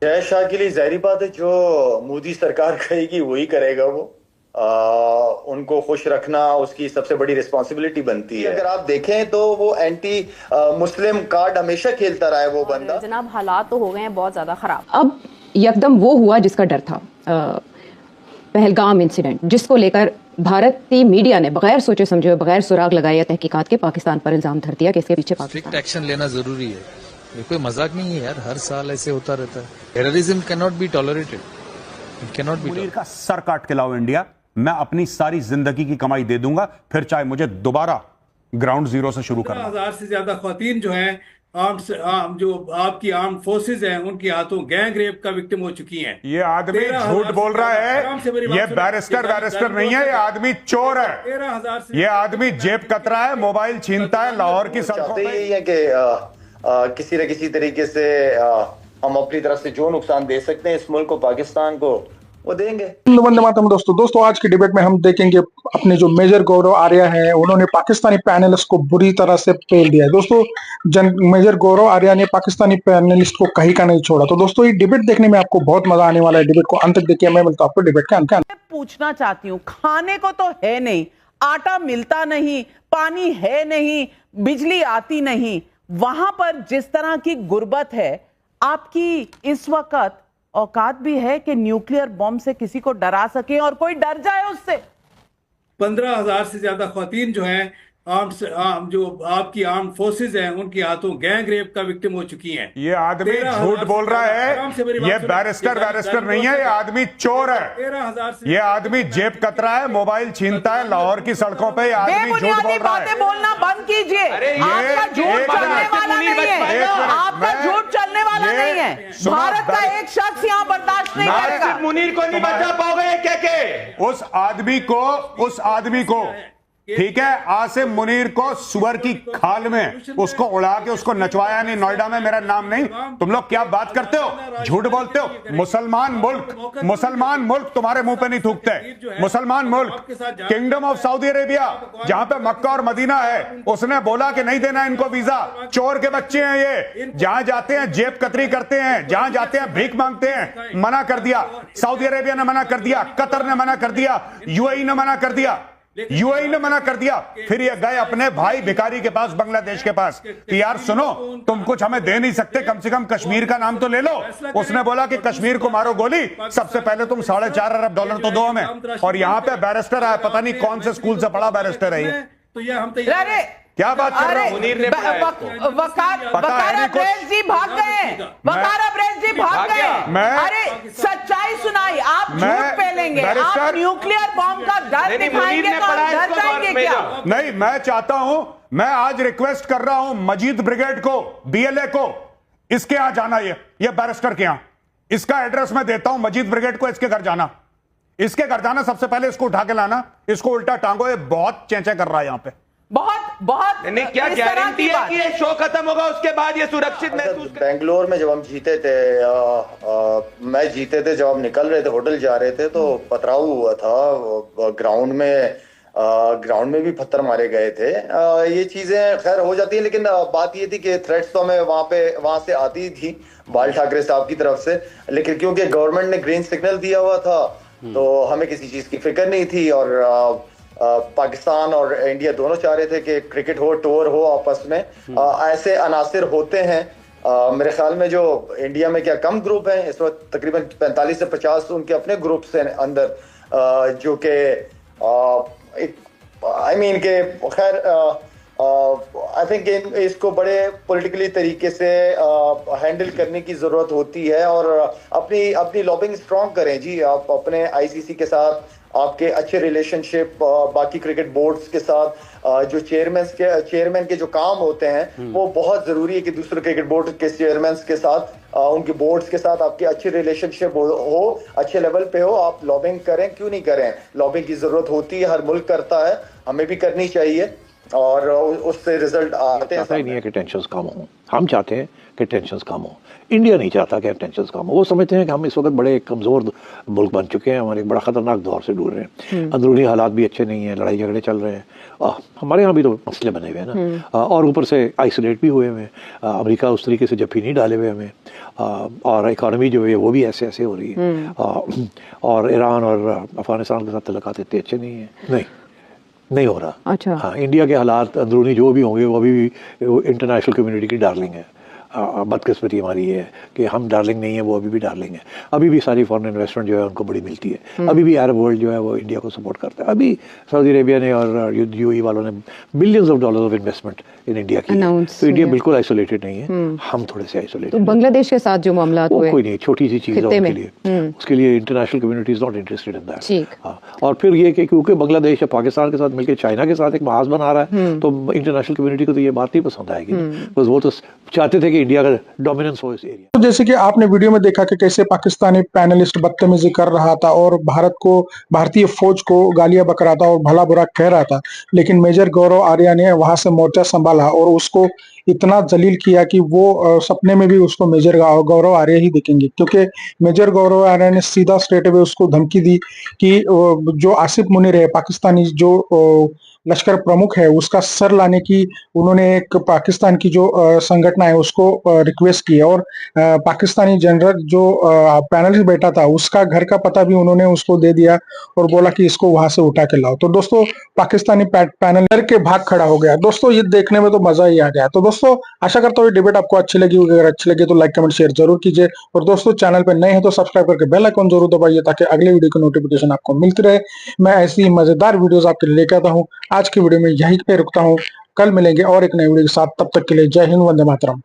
जय शाह के लिए जाहिर बात है, जो मोदी सरकार कहेगी वही करेगा वो। उनको खुश रखना उसकी सबसे बड़ी रिस्पॉन्सिबिलिटी बनती है। अगर आप देखें तो वो एंटी मुस्लिम कार्ड हमेशा खेलता रहा है वो बंदा। जनाब, हालात तो हो गए हैं बहुत ज्यादा खराब। अब यकदम वो हुआ जिसका डर था, पहलगाम इंसिडेंट, जिसको लेकर भारतीय मीडिया ने बगैर सोचे समझे, बगैर सुराग लगाए या तहकीकात के पाकिस्तान पर इल्जाम धर दिया कि इसके पीछे स्ट्रिक्ट पाकिस्तान। एक्शन लेना जरूरी है, ये कोई मजाक नहीं है यार, हर साल ऐसे होता रहता है। Terrorism can not be tolerated, it can not be. Munir का सर काट के लाओ इंडिया, मैं अपनी सारी जिंदगी की कमाई दे दूंगा, फिर चाहे मुझे दोबारा ग्राउंड जीरो से शुरू करना। 15,000 से ज्यादा ख्वातीन जो हैं जो आपकी आर्म फोर्सेज हैं उनके हाथों गैंग रेप का विक्टिम हो चुकी हैं। ये आदमी झूठ बोल रहा है, ये बैरिस्टर नहीं है, ये आदमी चोर है। 13,000 से ये आदमी जेब कतरा है, मोबाइल छीनता है लाहौर की सड़कों चाहते पे। यही है कि किसी न किसी तरीके से हम अपनी तरफ से जो नुकसान दे सकते हैं इस मुल्क को, पाकिस्तान को, वो देंगे। वंदे मातरम दोस्तों, आज की डिबेट में हम देखेंगे अपने जो मेजर गौरव आर्या हैं, उन्होंने पाकिस्तानी पैनलिस्ट को बुरी तरह से पेल दिया है। दोस्तों, मेजर गौरव आर्या ने पाकिस्तानी पैनलिस्ट को कहीं का नहीं छोड़ा। तो दोस्तों, ये डिबेट देखने में आपको बहुत मजा आने वाला है। डिबेट को अंत तक देखिए, मैं मिलता हूं आपको डिबेट के अंत। पूछना चाहती हूँ, खाने को तो है नहीं, आटा मिलता नहीं, पानी है नहीं, बिजली आती नहीं, वहां पर जिस तरह की गुर्बत है, आपकी इस वक्त औकात भी है कि न्यूक्लियर बॉम्ब से किसी को डरा सके और कोई डर जाए उससे? 15,000 से ज्यादा ख्वातीन जो हैं जो आपकी आर्म फोर्सेज हैं उनके हाथों गैंग रेप का विक्टिम हो चुकी हैं। ये आदमी झूठ बोल रहा है, ये बैरिस्टर नहीं है, ये आदमी चोर है। 13,000 से ये आदमी जेब कतरा है, मोबाइल छीनता है लाहौर की सड़कों पे। ये आदमी झूठ बोल बेबुनियादी रहा है। बातें बोलना बंद कीजिए। आपका झूठ चलने वाला नहीं है, आपका झूठ चलने वाला नहीं है। भारत का एक शख्स यहाँ बर्दाश्त नहीं करेगा। मुनीर को नहीं बचा पाओगे क्या के? उस आदमी को ठीक है, आसिम मुनीर को सुअर की खाल में उसको उड़ा के उसको नचवाया नहीं। नोएडा में मेरा नाम नहीं। तुम लोग क्या बात करते हो, झूठ बोलते हो। मुसलमान मुल्क तुम्हारे मुंह पे नहीं थूकते। मुसलमान मुल्क, किंगडम ऑफ सऊदी अरेबिया, जहां पे मक्का और मदीना है, उसने बोला कि नहीं देना इनको वीजा। चोर के बच्चे हैं ये, जहां जाते हैं जेब कतरी करते हैं, जहां जाते हैं भीख मांगते हैं। मना कर दिया, सऊदी अरेबिया ने मना कर दिया, कतर ने मना कर दिया, यूएई ने मना कर दिया, फिर ये गए अपने भाई भिखारी के पास, बांग्लादेश के पास, कि यार सुनो, तुम कुछ हमें दे नहीं सकते, कम से कम कश्मीर का नाम तो ले लो। उसने बोला कि कश्मीर को मारो गोली, सबसे पहले तुम $4.5 अरब तो दो हमें। और यहाँ पे बैरिस्टर आया, पता नहीं कौन से स्कूल से पढ़ा बैरिस्टर है ये। तो ये हम क्या बात कर रहे हो? वकार अब्रेज जी भाग गए। अरे सच्चाई सुनाई, आप झूठ पेलेंगे, आप न्यूक्लियर बॉम्ब का डर दिखाएंगे तो आप डर जाएंगे क्या? नहीं, मैं चाहता हूं, मैं आज रिक्वेस्ट कर रहा हूं मजीद ब्रिगेड को, बीएलए को, इसके यहां जाना। ये बैरिस्टर के यहां, इसका एड्रेस मैं देता हूं। मजीद ब्रिगेड को इसके घर जाना, सबसे पहले इसको उठा के लाना, इसको उल्टा टांगो। ये बहुत चेंचे कर रहा है यहां पे, बहुत नहीं। क्या गारंटी है कि ये शो खत्म होगा उसके बाद ये सुरक्षित महसूस कर? बेंगलोर में जब हम जीते थे, मैं जीते थे, जब हम निकल रहे थे, होटल जा रहे थे, तो पथराव हुआ था ग्राउंड में भी पत्थर मारे गए थे। ये चीजें खैर हो जाती है, लेकिन बात ये थी कि थ्रेट्स तो हमें वहां से आती थी, बाल ठाकरे साहब की तरफ से, लेकिन क्योंकि गवर्नमेंट ने ग्रीन सिग्नल दिया हुआ था तो हमें किसी चीज की फिक्र नहीं थी। और पाकिस्तान और इंडिया दोनों चाह रहे थे कि क्रिकेट हो, टूर हो आपस में। ऐसे अनासिर होते हैं। मेरे ख्याल में जो इंडिया में क्या कम ग्रुप हैं इस वक्त, तकरीबन 45 से 50 उनके अपने ग्रुप्स हैं अंदर, जो कि के खैर आई थिंक इसको बड़े पॉलिटिकली तरीके से हैंडल करने की जरूरत होती है। और अपनी लॉबिंग स्ट्रॉन्ग करें जी। आप अपने आईसीसी के साथ आपके अच्छे रिलेशनशिप, बाकी क्रिकेट बोर्ड्स के साथ, जो चेयरमैन के जो काम होते हैं वो बहुत जरूरी है कि दूसरे क्रिकेट बोर्ड के चेयरमैन के साथ, उनके बोर्ड्स के साथ आपकी अच्छी रिलेशनशिप हो, अच्छे लेवल पे हो। आप लॉबिंग करें, क्यों नहीं करें? लॉबिंग की जरूरत होती है, हर मुल्क करता है, हमें भी करनी चाहिए। और उससे रिजल्ट आते हैं। चाहता ही नहीं है कि टेंशन कम हो, हम चाहते हैं कि टेंशन कम हो। इंडिया नहीं चाहता कि टेंशन कम हो। वो समझते हैं कि हम इस वक्त बड़े कमज़ोर मुल्क बन चुके हैं, हमारे एक बड़ा ख़तरनाक दौर से दूर रहे हैं, अंदरूनी हालात भी अच्छे नहीं हैं, लड़ाई झगड़े चल रहे हैं, हमारे यहाँ भी तो मसले बने हुए हैं ना, और ऊपर से आइसोलेट भी हुए हुए हैं। अमेरिका उस तरीके से जफ्फी नहीं डाले हुए हमें, और इकानमी जो है वो भी ऐसे ऐसे हो रही है, और ईरान और अफगानिस्तान के साथ तल्लुकात इतने अच्छे नहीं हैं, नहीं हो रहा। अच्छा। हाँ, इंडिया के हालात अंदरूनी जो भी होंगे वो अभी भी इंटरनेशनल कम्युनिटी की डार्लिंग है। बदकिस्मती हमारी ये है कि हम डार्लिंग नहीं है, वो अभी भी डार्लिंग है। अभी भी सारी फॉरेन इन्वेस्टमेंट जो है उनको बड़ी मिलती है, अभी भी अरब वर्ल्ड जो है वो इंडिया को सपोर्ट करता है। अभी सऊदी अरेबिया ने और यूएई वालों ने billions of dollars of investment in India की, तो इंडिया बिल्कुल आइसोलेटेड नहीं है, हम थोड़े से आइसोलेटेड। तो बांग्लादेश के साथ जो मामला हुए, कोई नहीं, छोटी सी चीज़ है उनके लिए, उसके लिए international community is not interested in that. और फिर ये कि क्योंकि बांग्लादेश या पाकिस्तान के साथ मिलकर चाइना के साथ एक महाज बना रहा है, तो इंटरनेशनल कम्युनिटी को तो ये बात नहीं पसंद आएगी, बिकॉज वो तो चाहते थे कि इंडिया का डोमिनेंस हो इस एरिया। तो जैसे कि आपने वीडियो में देखा कि कैसे पाकिस्तानी पैनलिस्ट बदतमीजी कर रहा था और भारत को, भारतीय फौज को गालियां बक रहा था और भला बुरा कह रहा था, लेकिन मेजर गौरव आर्या ने वहां से मोर्चा संभाला और उसको इतना जलील किया कि वो सपने में भी उसको मेजर गौरव आर्या ही दिखेंगे, क्योंकि मेजर गौरव आर्या ने सीधा स्ट्रेट अवे उसको धमकी दी कि जो आसिफ मुनीर है, पाकिस्तानी जो लश्कर प्रमुख है, उसका सर लाने की उन्होंने एक पाकिस्तान की जो संगठन है उसको रिक्वेस्ट की, और पाकिस्तानी जनरल जो पैनलिस्ट बैठा था उसका घर का पता भी उन्होंने उसको दे दिया और बोला कि इसको वहां से उठा के लाओ। तो दोस्तों पाकिस्तानी पैनल के भाग खड़ा हो गया। दोस्तों ये देखने में तो मजा ही आ गया। तो दोस्तों आशा करता हूँ ये डिबेट आपको अच्छी लगी होगी, अगर अच्छी लगी तो लाइक कमेंट शेयर जरूर कीजिए, और दोस्तों चैनल पर नए हैं तो सब्सक्राइब करके बेल आइकन जरूर दबाइए ताकि अगले वीडियो की नोटिफिकेशन आपको मिलती रहे। मैं ऐसी ही मजेदार वीडियोस आपके लिए लेकर आता हूँ। आज की वीडियो में यहीं पे रुकता हूँ, कल मिलेंगे और एक नई वीडियो के साथ, तब तक के लिए जय हिंद, वंदे मातरम।